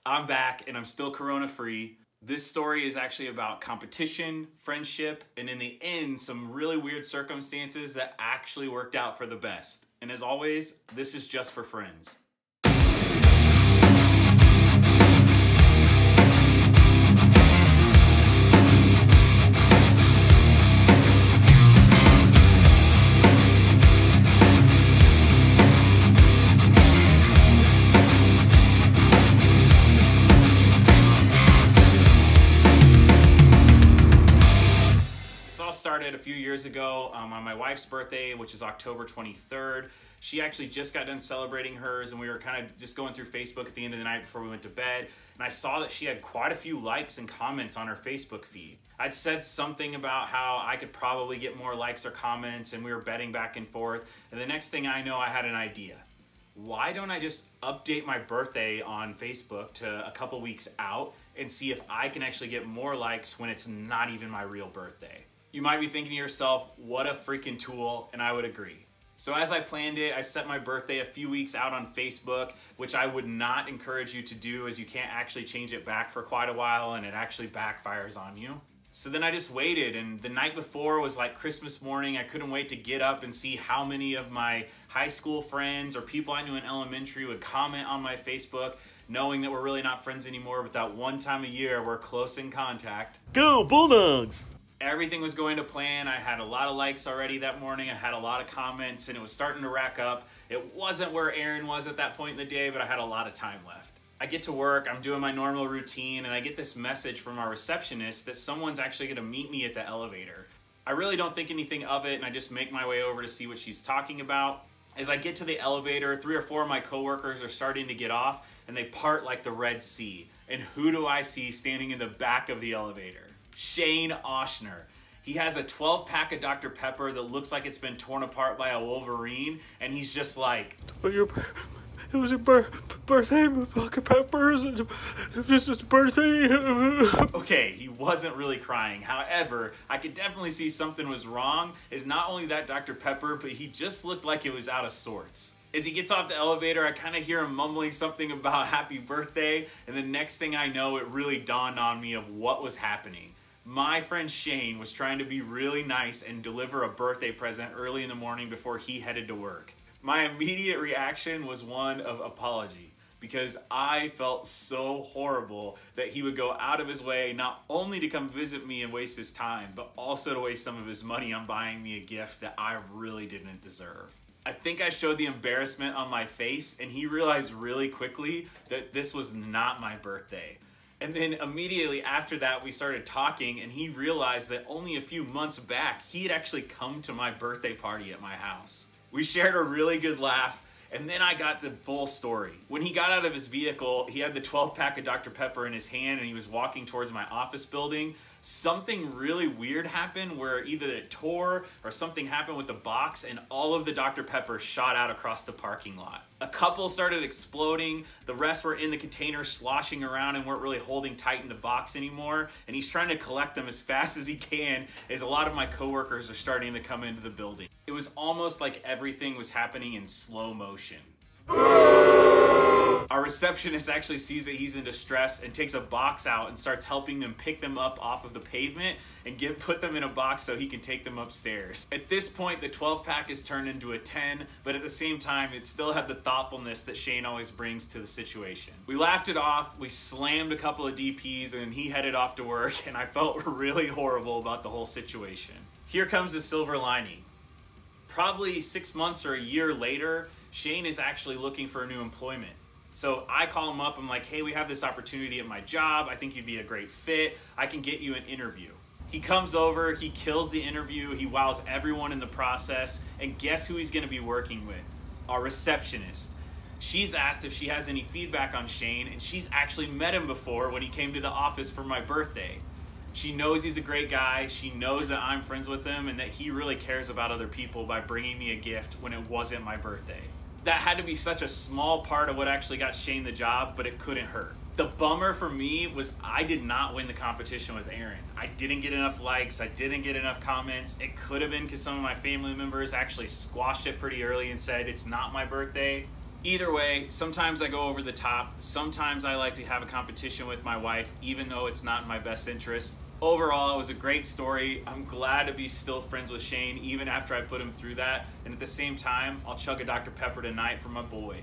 I'm back and I'm still corona free. This story is actually about competition, friendship, and in the end, some really weird circumstances that actually worked out for the best. And as always, this is just for friends. Started a few years ago on my wife's birthday, which is October 23rd. She actually just got done celebrating hers, and we were kind of just going through Facebook at the end of the night before we went to bed, and I saw that she had quite a few likes and comments on her Facebook feed. I'd said something about how I could probably get more likes or comments, and we were betting back and forth, and the next thing I know, I had an idea. Why don't I just update my birthday on Facebook to a couple weeks out and see if I can actually get more likes when it's not even my real birthday? You might be thinking to yourself, what a freaking tool, and I would agree. So as I planned it, I set my birthday a few weeks out on Facebook, which I would not encourage you to do as you can't actually change it back for quite a while and it actually backfires on you. So then I just waited, and the night before was like Christmas morning. I couldn't wait to get up and see how many of my high school friends or people I knew in elementary would comment on my Facebook, knowing that we're really not friends anymore, but that one time a year we're close in contact. Go Bulldogs! Everything was going to plan. I had a lot of likes already that morning. I had a lot of comments, and it was starting to rack up. It wasn't where Aaron was at that point in the day, but I had a lot of time left. I get to work, I'm doing my normal routine, and I get this message from our receptionist that someone's actually gonna meet me at the elevator. I really don't think anything of it, and I just make my way over to see what she's talking about. As I get to the elevator, 3 or 4 of my coworkers are starting to get off, and they part like the Red Sea. And who do I see standing in the back of the elevator? Shane Oshner. He has a 12-pack of Dr. Pepper that looks like it's been torn apart by a Wolverine, and he's just like, it was your birthday, Dr. Pepper. This is birthday. Okay, he wasn't really crying. However, I could definitely see something was wrong. Is not only that Dr. Pepper, but he just looked like it was out of sorts. As he gets off the elevator, I kind of hear him mumbling something about happy birthday, and the next thing I know, it really dawned on me of what was happening. My friend Shane was trying to be really nice and deliver a birthday present early in the morning before he headed to work. My immediate reaction was one of apology, because I felt so horrible that he would go out of his way not only to come visit me and waste his time, but also to waste some of his money on buying me a gift that I really didn't deserve. I think I showed the embarrassment on my face, and he realized really quickly that this was not my birthday. And then immediately after that, we started talking, and he realized that only a few months back, he had actually come to my birthday party at my house. We shared a really good laugh, and then I got the full story. When he got out of his vehicle, he had the 12-pack of Dr. Pepper in his hand, and he was walking towards my office building. Something really weird happened where either it tore or something happened with the box, and all of the Dr. Pepper shot out across the parking lot. A couple started exploding, the rest were in the container sloshing around and weren't really holding tight in the box anymore, and he's trying to collect them as fast as he can as a lot of my coworkers are starting to come into the building. It was almost like everything was happening in slow motion. Our receptionist actually sees that he's in distress and takes a box out and starts helping them pick them up off of the pavement and put them in a box so he can take them upstairs. At this point, the 12-pack is turned into a 10, but at the same time, it still had the thoughtfulness that Shane always brings to the situation. We laughed it off, we slammed a couple of DPs, and he headed off to work, and I felt really horrible about the whole situation. Here comes the silver lining. Probably 6 months or a year later, Shane is actually looking for a new employment. So I call him up, I'm like, hey, we have this opportunity at my job. I think you'd be a great fit. I can get you an interview. He comes over, he kills the interview, he wows everyone in the process, and guess who he's gonna be working with? Our receptionist. She's asked if she has any feedback on Shane, and she's actually met him before when he came to the office for my birthday. She knows he's a great guy, she knows that I'm friends with him, and that he really cares about other people by bringing me a gift when it wasn't my birthday. That had to be such a small part of what actually got Shane the job, but it couldn't hurt. The bummer for me was I did not win the competition with Aaron. I didn't get enough likes, I didn't get enough comments. It could have been because some of my family members actually squashed it pretty early and said it's not my birthday. Either way, sometimes I go over the top. Sometimes I like to have a competition with my wife, even though it's not in my best interest. Overall, it was a great story. I'm glad to be still friends with Shane, even after I put him through that. And at the same time, I'll chug a Dr. Pepper tonight for my boy.